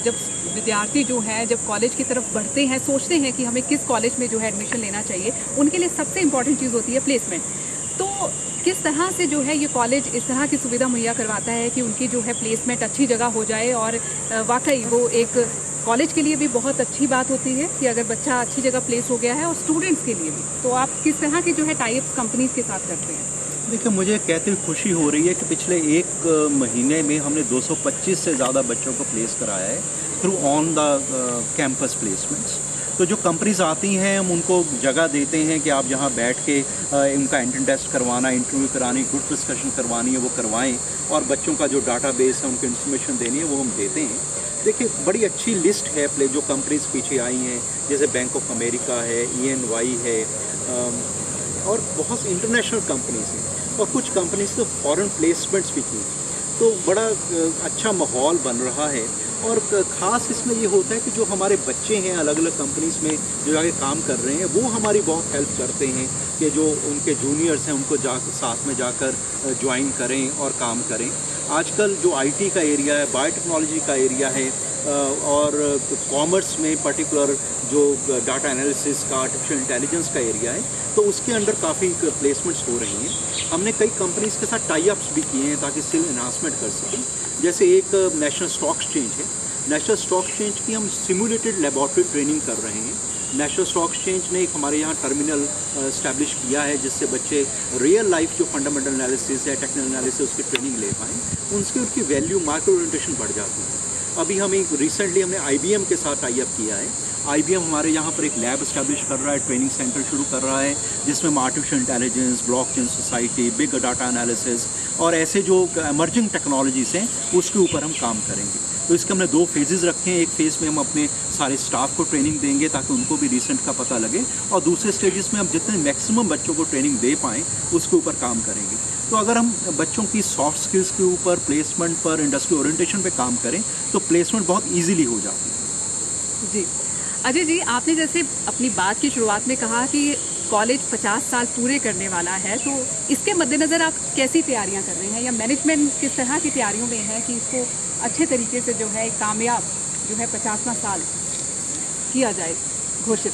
जब विद्यार्थी जो हैं जब कॉलेज की तरफ बढ़ते हैं, सोचते हैं कि हमें किस कॉलेज में जो है एडमिशन लेना चाहिए, उनके लिए सबसे इम्पॉर्टेंट चीज़ होती है प्लेसमेंट। तो किस तरह से जो है ये कॉलेज इस तरह की सुविधा मुहैया करवाता है कि उनकी जो है प्लेसमेंट अच्छी जगह हो जाए और वाकई वो एक कॉलेज के लिए भी बहुत अच्छी बात होती है कि अगर बच्चा अच्छी जगह प्लेस हो गया है और स्टूडेंट्स के लिए भी। तो आप किस तरह की जो है टाई अप्स कंपनीज़ के साथ करते हैं? देखिए, मुझे कहते हुए खुशी हो रही है कि पिछले एक महीने में हमने 225 से ज़्यादा बच्चों को प्लेस कराया है through on the campus placements. तो जो कंपनीज आती हैं हम उनको जगह देते हैं कि आप यहाँ बैठ के उनका एंट्रेंस टेस्ट करवाना, इंटरव्यू करानी, ग्रुप डिस्कशन करवानी है वो करवाएं और बच्चों का जो डाटाबेस है उनको इन्फॉर्मेशन देनी है वो हम देते हैं। देखिए, बड़ी अच्छी लिस्ट है जो कंपनीज पीछे आई हैं, जैसे बैंक ऑफ अमेरिका है, ENY है और बहुत इंटरनेशनल कंपनीज हैं और कुछ कंपनीज तो फॉरेन प्लेसमेंट्स भी की। तो बड़ा अच्छा माहौल बन रहा है और ख़ास इसमें ये होता है कि जो हमारे बच्चे हैं अलग अलग कंपनीज में जो जाके काम कर रहे हैं वो हमारी बहुत हेल्प करते हैं कि जो उनके जूनियर्स हैं उनको साथ में जाकर ज्वाइन करें और काम करें। आजकल जो IT का एरिया है, बायोटेक्नोलॉजी का एरिया है और कॉमर्स में पर्टिकुलर जो डाटा एनालिसिस का, आर्टिफिशियल इंटेलिजेंस का एरिया है, तो उसके अंडर काफ़ी प्लेसमेंट्स हो रही हैं। हमने कई कंपनीज के साथ टाई अप्स भी किए हैं ताकि स्किल एनहांसमेंट कर सकें। जैसे एक नेशनल स्टॉक एक्सचेंज है, नेशनल स्टॉक एक्सचेंज की हम सिमुलेटेड लेबॉर्ट्री ट्रेनिंग कर रहे हैं। नेशनल स्टॉक एक्सचेंज ने एक हमारे यहाँ टर्मिनल इस्टेब्लिश किया है जिससे बच्चे रियल लाइफ जो फंडामेंटल एनालिसिस है, टेक्निकल एनालिसिस उसकी ट्रेनिंग ले पाएँ, उनकी वैल्यू मार्केट ओरिएंटेशन बढ़ जाती है। अभी हम एक रिसेंटली हमने IBM के साथ टाई अप किया है। IBM हमारे यहाँ पर एक लैब इस्टेब्लिश कर रहा है, ट्रेनिंग सेंटर शुरू कर रहा है जिसमें हम artificial intelligence, blockchain society, big data analysis और ऐसे जो एमर्जिंग टेक्नोलॉजीज़ हैं उसके ऊपर हम काम करेंगे। तो इसके हमने 2 फेजेज़ रखे हैं। एक फ़ेज़ में हम अपने सारे स्टाफ को ट्रेनिंग देंगे ताकि उनको भी रिसेंट का पता लगे और दूसरे स्टेजेस में हम जितने मैक्सिमम बच्चों को ट्रेनिंग दे पाएँ उसके ऊपर काम करेंगे। तो अगर हम बच्चों की सॉफ्ट स्किल्स के ऊपर, प्लेसमेंट पर, इंडस्ट्री ओरिएंटेशन पे काम करें तो प्लेसमेंट बहुत इजीली हो जाती है। जी अजय जी, आपने जैसे अपनी बात की शुरुआत में कहा कि कॉलेज 50 साल पूरे करने वाला है, तो इसके मद्देनज़र आप कैसी तैयारियां कर रहे हैं या मैनेजमेंट किस तरह की तैयारियों में है कि इसको अच्छे तरीके से जो है कामयाब जो है 50वां साल किया जाए घोषित?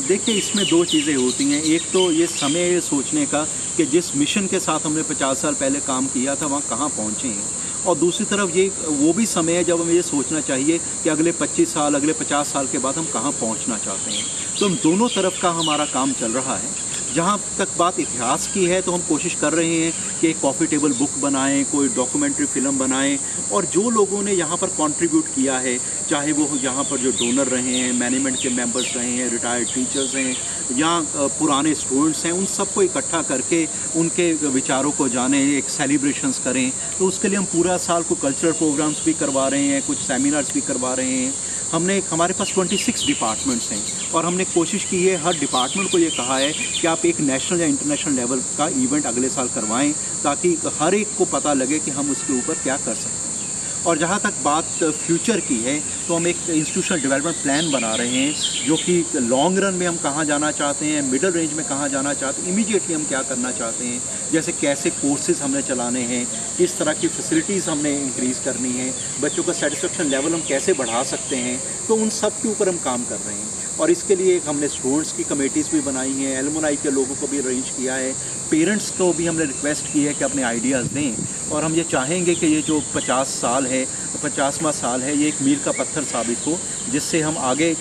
देखिए, इसमें 2 चीज़ें होती हैं। एक तो ये समय सोचने का कि जिस मिशन के साथ हमने 50 साल पहले काम किया था वहाँ कहाँ पहुँचे हैं, और दूसरी तरफ ये वो भी समय है जब हमें ये सोचना चाहिए कि अगले 25 साल, अगले 50 साल के बाद हम कहाँ पहुँचना चाहते हैं। तो हम दोनों तरफ का हमारा काम चल रहा है। जहाँ तक बात इतिहास की है तो हम कोशिश कर रहे हैं कि एक कॉफ़ी टेबल बुक बनाएं, कोई डॉक्यूमेंट्री फ़िल्म बनाएं और जो लोगों ने यहाँ पर कंट्रीब्यूट किया है, चाहे वो यहाँ पर जो डोनर रहे हैं, मैनेजमेंट के मेंबर्स रहे हैं, रिटायर्ड टीचर्स हैं या पुराने स्टूडेंट्स हैं, उन सबको इकट्ठा करके उनके विचारों को जानें, एक सेलिब्रेशंस करें। तो उसके लिए हम पूरा साल को कल्चरल प्रोग्राम्स भी करवा रहे हैं, कुछ सेमिनार्स भी करवा रहे हैं। हमारे पास 26 डिपार्टमेंट्स हैं और हमने कोशिश की है, हर डिपार्टमेंट को ये कहा है कि आप एक नेशनल या इंटरनेशनल लेवल का इवेंट अगले साल करवाएं ताकि हर एक को पता लगे कि हम उसके ऊपर क्या कर सकते हैं। और जहाँ तक बात फ्यूचर की है तो हम एक इंस्टीट्यूशनल डेवलपमेंट प्लान बना रहे हैं जो कि लॉन्ग रन में हम कहाँ जाना चाहते हैं, मिडिल रेंज में कहाँ जाना चाहते हैं, इमीडिएटली हम क्या करना चाहते हैं, जैसे कैसे कोर्सेज हमने चलाने हैं, किस तरह की फैसिलिटीज़ हमने इंक्रीज़ करनी है, बच्चों का सेटिस्फेक्शन लेवल हम कैसे बढ़ा सकते हैं, तो उन सब के ऊपर हम काम कर रहे हैं। और इसके लिए हमने स्टूडेंट्स की कमेटीज़ भी बनाई हैं, एलुमनाई के लोगों को भी अरेंज किया है, पेरेंट्स को भी हमने रिक्वेस्ट की है कि अपने आइडियाज़ दें। और हम ये चाहेंगे कि ये जो 50वां साल है ये एक मील का पत्थर साबित हो, जिससे हम आगे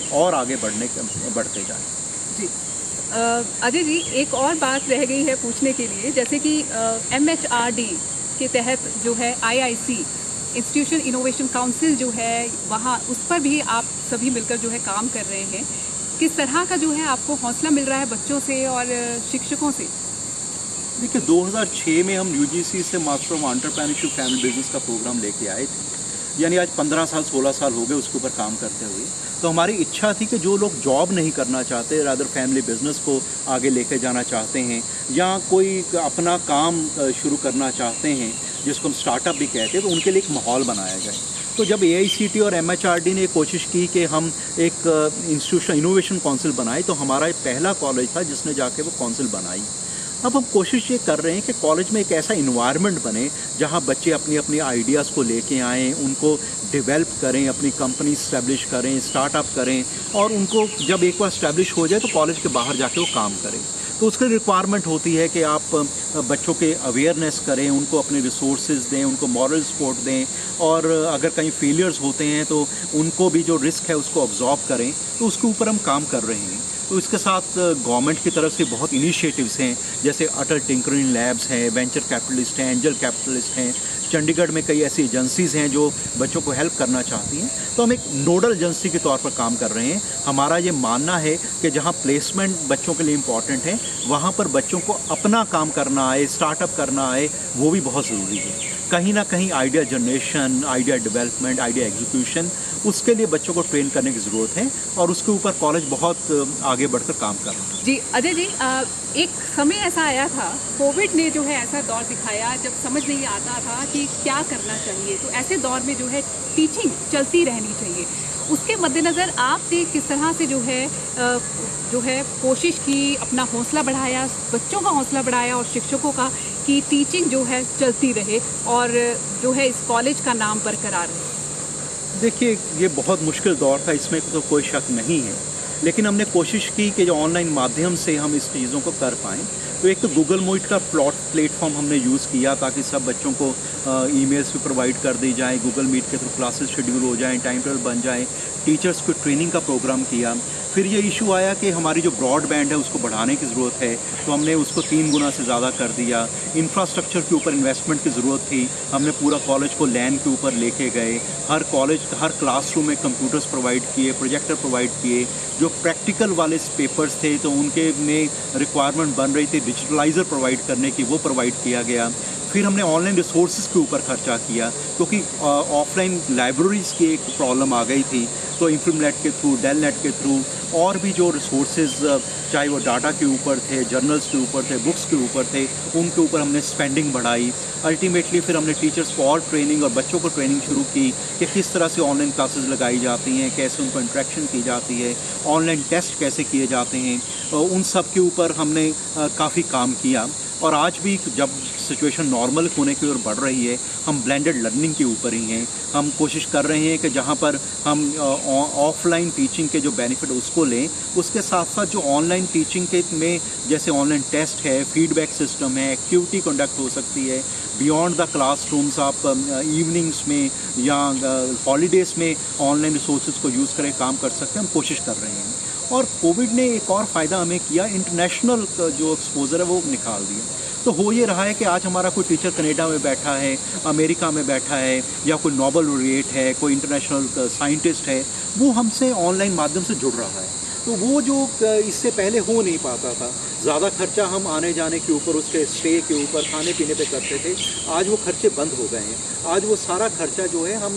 बढ़ते जाएं। जी अजय जी, एक और बात रह गई है पूछने के लिए, जैसे कि MHRD के तहत जो है IIC इंस्टीट्यूशन इनोवेशन काउंसिल जो है वहाँ, उस पर भी आप सभी मिलकर जो है काम कर रहे हैं। किस तरह का जो है आपको हौसला मिल रहा है बच्चों से और शिक्षकों से? देखिए 2006 में हम UGC से master of entrepreneurship family business का प्रोग्राम लेके आए थे, यानी आज 15-16 साल हो गए उसके ऊपर काम करते हुए। तो हमारी इच्छा थी कि जो लोग जॉब नहीं करना चाहते, रादर फैमिली बिजनेस को आगे लेके जाना चाहते हैं या कोई अपना काम शुरू करना चाहते हैं जिसको हम स्टार्टअप भी कहते हैं, तो उनके लिए एक माहौल बनाया जाए। तो जब AICTE और MHRD ने कोशिश की कि हम एक इंस्टीट्यूशन इनोवेशन काउंसिल बनाए, तो हमारा पहला कॉलेज था जिसने जाके वो काउंसिल बनाई। अब हम कोशिश ये कर रहे हैं कि कॉलेज में एक ऐसा इन्वायरमेंट बने जहाँ बच्चे अपनी अपनी आइडियाज़ को लेके आएँ, उनको डेवलप करें, अपनी कंपनी इस्टेब्लिश करें, स्टार्टअप करें, और उनको जब एक बार इस्टेब्लिश हो जाए तो कॉलेज के बाहर जाके वो काम करें। तो उसकी रिक्वायरमेंट होती है कि आप बच्चों के अवेयरनेस करें, उनको अपने रिसोर्सेज दें, उनको मॉरल सपोर्ट दें, और अगर कहीं फेलियर्स होते हैं तो उनको भी जो रिस्क है उसको ऑब्जॉर्व करें। तो उसके ऊपर हम काम कर रहे हैं। तो इसके साथ गवर्नमेंट की तरफ से बहुत इनिशिएटिव्स हैं, जैसे अटल टिंकरिंग लैब्स हैं, वेंचर कैपिटलिस्ट हैं, एंजल कैपिटलिस्ट हैं। चंडीगढ़ में कई ऐसी एजेंसीज़ हैं जो बच्चों को हेल्प करना चाहती हैं। तो हम एक नोडल एजेंसी के तौर पर काम कर रहे हैं। हमारा ये मानना है कि जहाँ प्लेसमेंट बच्चों के लिए इम्पॉर्टेंट है, वहाँ पर बच्चों को अपना काम करना आए, स्टार्टअप करना आए, वो भी बहुत ज़रूरी है। कहीं ना कहीं idea generation, idea development, idea execution, उसके लिए बच्चों को ट्रेन करने की ज़रूरत है, और उसके ऊपर कॉलेज बहुत आगे बढ़कर काम कर रहा है। जी अजय जी, एक समय ऐसा आया था, कोविड ने जो है ऐसा दौर दिखाया जब समझ नहीं आता था कि क्या करना चाहिए। तो ऐसे दौर में जो है टीचिंग चलती रहनी चाहिए। उसके मद्देनज़र आपने किस तरह से जो है कोशिश की, अपना हौसला बढ़ाया, बच्चों का हौसला बढ़ाया और शिक्षकों का, कि टीचिंग जो है चलती रहे और जो है इस कॉलेज का नाम बरकरार रहे? देखिए ये बहुत मुश्किल दौर था, इसमें तो कोई शक नहीं है, लेकिन हमने कोशिश की कि जो ऑनलाइन माध्यम से हम इस चीज़ों को कर पाएँ। तो एक तो गूगल मीट का प्लेटफॉर्म हमने यूज़ किया ताकि सब बच्चों को ईमेल्स भी प्रोवाइड कर दी जाए, गूगल मीट के थ्रू क्लासेस शेड्यूल हो जाएँ, टाइम टेबल बन जाए, टीचर्स को ट्रेनिंग का प्रोग्राम किया। फिर ये इशू आया कि हमारी जो ब्रॉडबैंड है उसको बढ़ाने की ज़रूरत है, तो हमने उसको 3 गुना से ज़्यादा कर दिया। इंफ्रास्ट्रक्चर के ऊपर इन्वेस्टमेंट की ज़रूरत थी, हमने पूरा कॉलेज को लैन के ऊपर लेके गए। हर क्लासरूम में कंप्यूटर्स प्रोवाइड किए, प्रोजेक्टर प्रोवाइड किए। जो प्रैक्टिकल वाले पेपर्स थे तो उनके में रिक्वायरमेंट बन रही थी डिजिटलाइज़र प्रोवाइड करने की, वो प्रोवाइड किया गया। फिर हमने ऑनलाइन रिसोर्सेज के ऊपर खर्चा किया, क्योंकि ऑफलाइन लाइब्रेरीज़ की एक प्रॉब्लम आ गई थी। तो इन्फॉर्मनेट के थ्रू, डेलनेट के थ्रू, और भी जो रिसोर्सेज चाहे वो डाटा के ऊपर थे, जर्नल्स के ऊपर थे, बुक्स के ऊपर थे, उनके ऊपर हमने स्पेंडिंग बढ़ाई। अल्टीमेटली फिर हमने टीचर्स को और ट्रेनिंग और बच्चों को ट्रेनिंग शुरू की कि किस तरह से ऑनलाइन क्लासेस लगाई जाती हैं, कैसे उनको इंटरेक्शन की जाती है, ऑनलाइन टेस्ट कैसे किए जाते हैं। उन सब के ऊपर हमने काफ़ी काम किया। और आज भी जब सिचुएशन नॉर्मल होने की ओर बढ़ रही है, हम ब्लेंडेड लर्निंग के ऊपर ही हैं। हम कोशिश कर रहे हैं कि जहाँ पर हम ऑफलाइन टीचिंग के जो बेनिफिट उसको लें, उसके साथ साथ जो ऑनलाइन टीचिंग के में जैसे ऑनलाइन टेस्ट है, फीडबैक सिस्टम है, एक्टिविटी कंडक्ट हो सकती है बियॉन्ड द क्लासरूम्स, आप इवनिंग्स में या हॉलीडेज़ में ऑनलाइन रिसोर्सेज को यूज़ करके काम कर सकते हैं। हम कोशिश कर रहे हैं। और कोविड ने एक और फ़ायदा हमें किया, इंटरनेशनल जो एक्सपोजर है वो निकाल दिया। तो हो ये रहा है कि आज हमारा कोई टीचर कनाडा में बैठा है, अमेरिका में बैठा है, या कोई नोबेल लॉरेट है, कोई इंटरनेशनल साइंटिस्ट है, वो हमसे ऑनलाइन माध्यम से जुड़ रहा है। तो वो जो इससे पहले हो नहीं पाता था, ज़्यादा खर्चा हम आने जाने के ऊपर, उसके स्टे के ऊपर, खाने पीने पे करते थे, आज वो खर्चे बंद हो गए हैं। आज वो सारा खर्चा जो है हम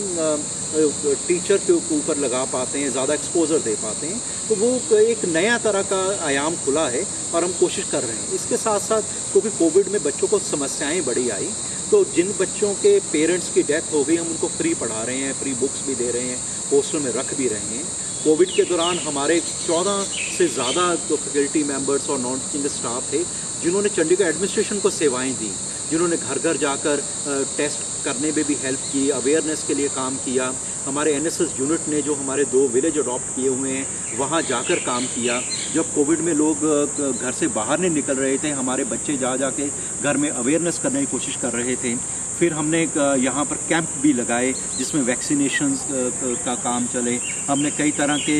टीचर के ऊपर लगा पाते हैं, ज़्यादा एक्सपोजर दे पाते हैं। तो वो एक नया तरह का आयाम खुला है और हम कोशिश कर रहे हैं। इसके साथ साथ क्योंकि कोविड में बच्चों को समस्याएं बड़ी आई, तो जिन बच्चों के पेरेंट्स की डेथ हो गई हम उनको फ्री पढ़ा रहे हैं, फ्री बुक्स भी दे रहे हैं, हॉस्टल में रख भी रहे हैं। कोविड के दौरान हमारे 14 से ज़्यादा जो फैकल्टी मेंबर्स और नॉन टीचिंग स्टाफ थे जिन्होंने चंडीगढ़ एडमिनिस्ट्रेशन को सेवाएं दी, जिन्होंने घर घर जाकर टेस्ट करने में भी हेल्प की, अवेयरनेस के लिए काम किया। हमारे एनएसएस यूनिट ने जो हमारे 2 विलेज अडॉप्ट किए हुए हैं वहाँ जाकर काम किया। जब कोविड में लोग घर से बाहर नहीं निकल रहे थे, हमारे बच्चे जा के घर में अवेयरनेस करने की कोशिश कर रहे थे। फिर हमने यहाँ पर कैंप भी लगाए जिसमें वैक्सीनेशन का काम चले। हमने कई तरह के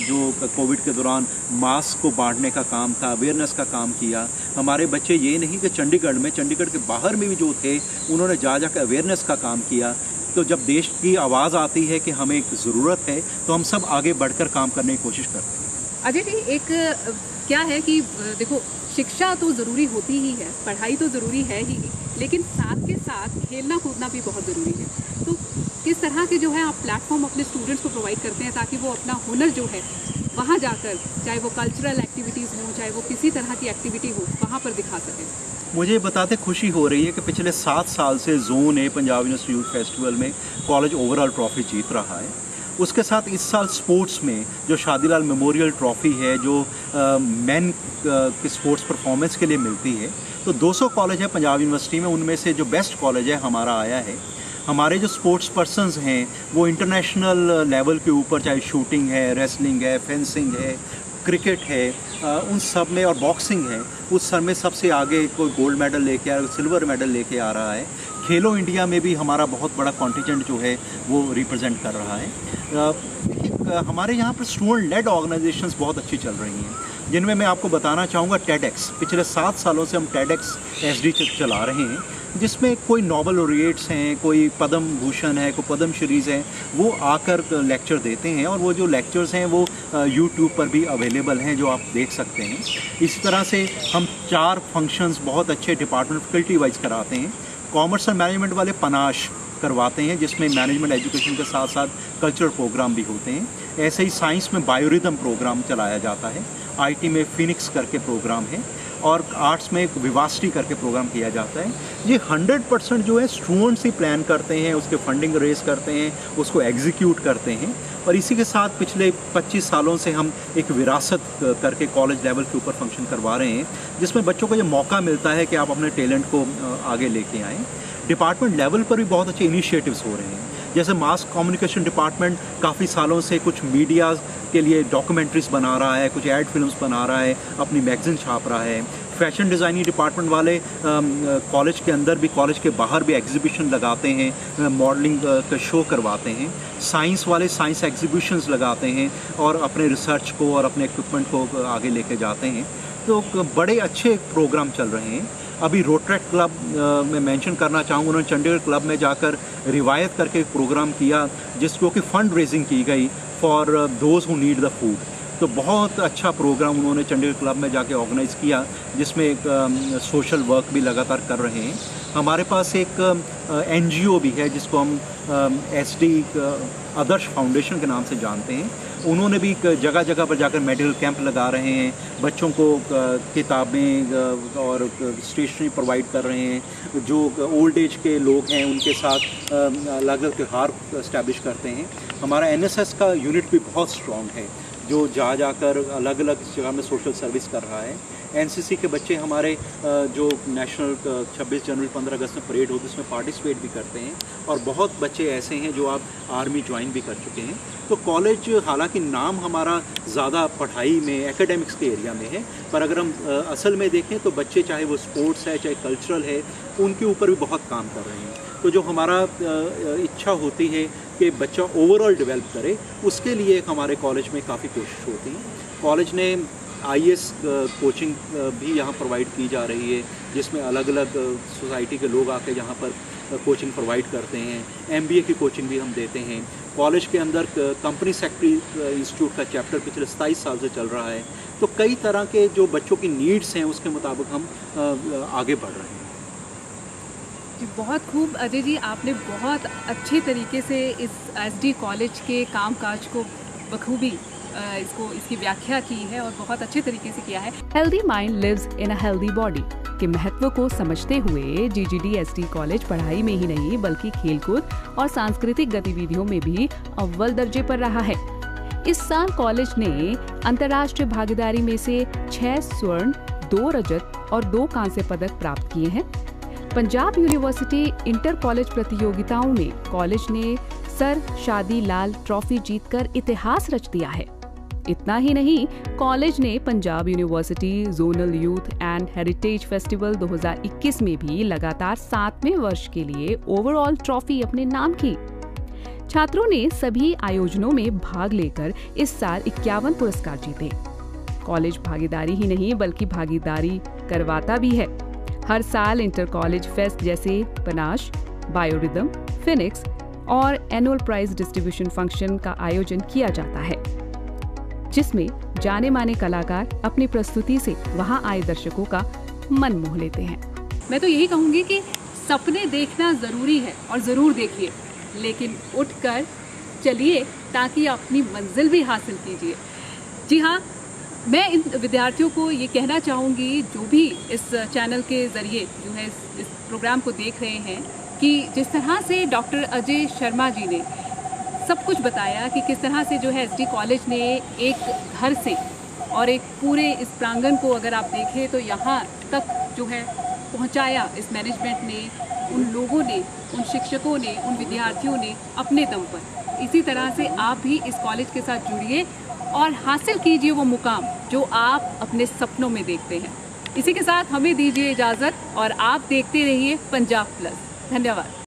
जो कोविड के दौरान मास्क को बांटने का काम था, अवेयरनेस का काम किया। हमारे बच्चे ये नहीं कि चंडीगढ़ के बाहर में भी जो थे उन्होंने जाकर अवेयरनेस का काम किया। तो जब देश की आवाज़ आती है कि हमें एक ज़रूरत है तो हम सब आगे बढ़कर काम करने की कोशिश करते हैं। अजय जी, एक क्या है कि देखो, शिक्षा तो ज़रूरी होती ही है, पढ़ाई तो ज़रूरी है ही, लेकिन साथ के साथ खेलना कूदना भी बहुत ज़रूरी है। तो किस तरह के जो है आप प्लेटफॉर्म अपने स्टूडेंट्स को प्रोवाइड करते हैं ताकि वो अपना हुनर जो है वहाँ जाकर, चाहे वो कल्चरल एक्टिविटीज़ हों, चाहे वो किसी तरह की एक्टिविटी हो, वहाँ पर दिखा सकें? मुझे बताते खुशी हो रही है कि पिछले 7 साल से zone A Punjab university youth festival में कॉलेज ओवरऑल ट्रॉफी जीत रहा है। उसके साथ इस साल स्पोर्ट्स में जो शादीलाल मेमोरियल ट्रॉफी है जो मेन के स्पोर्ट्स परफॉर्मेंस के लिए मिलती है, तो 200 कॉलेज है पंजाब यूनिवर्सिटी में, उनमें से जो बेस्ट कॉलेज है हमारा आया है। हमारे जो स्पोर्ट्स पर्सन्स हैं वो इंटरनेशनल लेवल के ऊपर, चाहे शूटिंग है, रेसलिंग है, फेंसिंग है, क्रिकेट है, उन सब में, और बॉक्सिंग है, उस सब में सबसे आगे कोई गोल्ड मेडल लेके आ रहा है, सिल्वर मेडल लेके आ रहा है। खेलो इंडिया में भी हमारा बहुत बड़ा कॉन्टिजेंट जो है वो रिप्रेजेंट कर रहा है। हमारे यहाँ पर स्टूडेंट लेड ऑर्गेनाइजेशंस बहुत अच्छी चल रही हैं, जिनमें मैं आपको बताना चाहूँगा टेडेक्स। पिछले 7 सालों से हम टेडेक्स एसडी चला रहे हैं, जिसमें कोई नोबल लॉरिएट्स हैं, कोई पद्म भूषण है, कोई पद्म श्रीज हैं, वो आकर लेक्चर देते हैं, और वो जो लेक्चर्स हैं वो यूट्यूब पर भी अवेलेबल हैं, जो आप देख सकते हैं। इस तरह से हम 4 फंक्शंस बहुत अच्छे डिपार्टमेंट फैकल्टी वाइज कराते हैं। कॉमर्स और मैनेजमेंट वाले पनाश करवाते हैं, जिसमें मैनेजमेंट एजुकेशन के साथ साथ कल्चरल प्रोग्राम भी होते हैं। ऐसे ही साइंस में बायोरिदम प्रोग्राम चलाया जाता है, आईटी में फिनिक्स करके प्रोग्राम है, और आर्ट्स में विवासिटी करके प्रोग्राम किया जाता है। ये 100% जो है स्टूडेंट्स ही प्लान करते हैं, उसके फंडिंग रेज करते हैं, उसको एग्जीक्यूट करते हैं। और इसी के साथ पिछले 25 सालों से हम एक विरासत करके कॉलेज लेवल के ऊपर फंक्शन करवा रहे हैं, जिसमें बच्चों को ये मौका मिलता है कि आप अपने टैलेंट को आगे लेके आएँ। डिपार्टमेंट लेवल पर भी बहुत अच्छे इनिशिएटिव्स हो रहे हैं, जैसे मास कम्युनिकेशन डिपार्टमेंट काफ़ी सालों से कुछ मीडिया के लिए डॉक्यूमेंट्रीज बना रहा है, कुछ एड फिल्म्स बना रहा है, अपनी मैगजीन छाप रहा है। फैशन डिज़ाइनिंग डिपार्टमेंट वाले कॉलेज के अंदर भी, कॉलेज के बाहर भी एग्जीबिशन लगाते हैं, मॉडलिंग का शो करवाते हैं। साइंस वाले साइंस एग्जीबिशंस लगाते हैं और अपने रिसर्च को और अपने इक्विपमेंट को आगे लेके जाते हैं। तो बड़े अच्छे प्रोग्राम चल रहे हैं। अभी रोटरेट क्लब में मेंशन करना चाहूँगा, उन्होंने चंडीगढ़ क्लब में जाकर रिवायत करके एक प्रोग्राम किया जिसको कि फ़ंड रेजिंग की गई for those who need the food. तो बहुत अच्छा प्रोग्राम उन्होंने चंडीगढ़ क्लब में जाके ऑर्गेनाइज़ किया, जिसमें एक सोशल वर्क भी लगातार कर रहे हैं। हमारे पास एक एनजीओ भी है जिसको हम एसडी आदर्श फाउंडेशन के नाम से जानते हैं। उन्होंने भी जगह जगह पर जाकर मेडिकल कैंप लगा रहे हैं, बच्चों को किताबें और स्टेशनरी प्रोवाइड कर रहे हैं। जो ओल्ड एज के लोग हैं उनके साथ अलग अलग त्यौहार इस्टेब्लिश करते हैं। हमारा एनएसएस का यूनिट भी बहुत स्ट्रॉन्ग है, जो जाकर अलग अलग जगह में सोशल सर्विस कर रहा है। एनसीसी के बच्चे हमारे जो नेशनल 26 जनवरी 15 अगस्त में परेड होती है उसमें पार्टिसिपेट भी करते हैं, और बहुत बच्चे ऐसे हैं जो आप आर्मी ज्वाइन भी कर चुके हैं। तो कॉलेज हालांकि नाम हमारा ज़्यादा पढ़ाई में, एकेडमिक्स के एरिया में है, पर अगर हम असल में देखें तो बच्चे, चाहे वो स्पोर्ट्स है चाहे कल्चरल है, उनके ऊपर भी बहुत काम कर रहे हैं। तो जो हमारा इच्छा होती है कि बच्चा ओवरऑल डेवलप करे, उसके लिए हमारे कॉलेज में काफ़ी कोशिश होती है। कॉलेज ने IAS कोचिंग भी यहाँ प्रोवाइड की जा रही है, जिसमें अलग अलग सोसाइटी के लोग आके यहाँ पर कोचिंग प्रोवाइड करते हैं। MBA की कोचिंग भी हम देते हैं। कॉलेज के अंदर कंपनी सेक्रेटरी इंस्टीट्यूट का चैप्टर पिछले 27 साल से चल रहा है। तो कई तरह के जो बच्चों की नीड्स हैं उसके मुताबिक हम आगे बढ़ रहे हैं। बहुत खूब अजय जी, आपने बहुत अच्छे तरीके से इस SD कॉलेज के कामकाज को बखूबी इसकी व्याख्या की है और बहुत अच्छे तरीके से किया है। Healthy mind lives in a healthy body. के महत्व को समझते हुए GGD कॉलेज पढ़ाई में ही नहीं बल्कि खेलकूद और सांस्कृतिक गतिविधियों में भी अव्वल दर्जे पर रहा है। इस साल कॉलेज ने अंतर्राष्ट्रीय भागीदारी में से 6 स्वर्ण, 2 रजत और 2 कांस्य पदक प्राप्त किए हैं। पंजाब यूनिवर्सिटी इंटर कॉलेज प्रतियोगिताओं में कॉलेज ने सर शादी लाल ट्रॉफी जीतकर इतिहास रच दिया है। इतना ही नहीं, कॉलेज ने Punjab university zonal youth and heritage festival 2021 में भी लगातार 7वें वर्ष के लिए ओवरऑल ट्रॉफी अपने नाम की। छात्रों ने सभी आयोजनों में भाग लेकर इस साल 51 पुरस्कार जीते। कॉलेज भागीदारी ही नहीं बल्कि भागीदारी करवाता भी है। हर साल इंटर कॉलेज फेस्ट जैसे पनाश, बायोरिदम, फिनिक्स और एनुअल प्राइज डिस्ट्रीब्यूशन फंक्शन का आयोजन किया जाता है, जिसमें जाने माने कलाकार अपनी प्रस्तुति से वहां आए दर्शकों का मन मोह लेते हैं। मैं तो यही कहूँगी कि सपने देखना ज़रूरी है और ज़रूर देखिए, लेकिन उठकर चलिए ताकि अपनी मंजिल भी हासिल कीजिए। जी हाँ, मैं इन विद्यार्थियों को ये कहना चाहूँगी जो भी इस चैनल के ज़रिए जो है इस प्रोग्राम को देख रहे हैं कि जिस तरह से डॉक्टर अजय शर्मा जी ने सब कुछ बताया कि किस तरह से जो है SD कॉलेज ने एक घर से और एक पूरे इस प्रांगण को अगर आप देखें तो यहाँ तक जो है पहुँचाया इस मैनेजमेंट ने, उन लोगों ने, उन शिक्षकों ने, उन विद्यार्थियों ने अपने दम पर। इसी तरह से आप भी इस कॉलेज के साथ जुड़िए और हासिल कीजिए वो मुकाम जो आप अपने सपनों में देखते हैं। इसी के साथ हमें दीजिए इजाज़त और आप देखते रहिए पंजाब प्लस। धन्यवाद।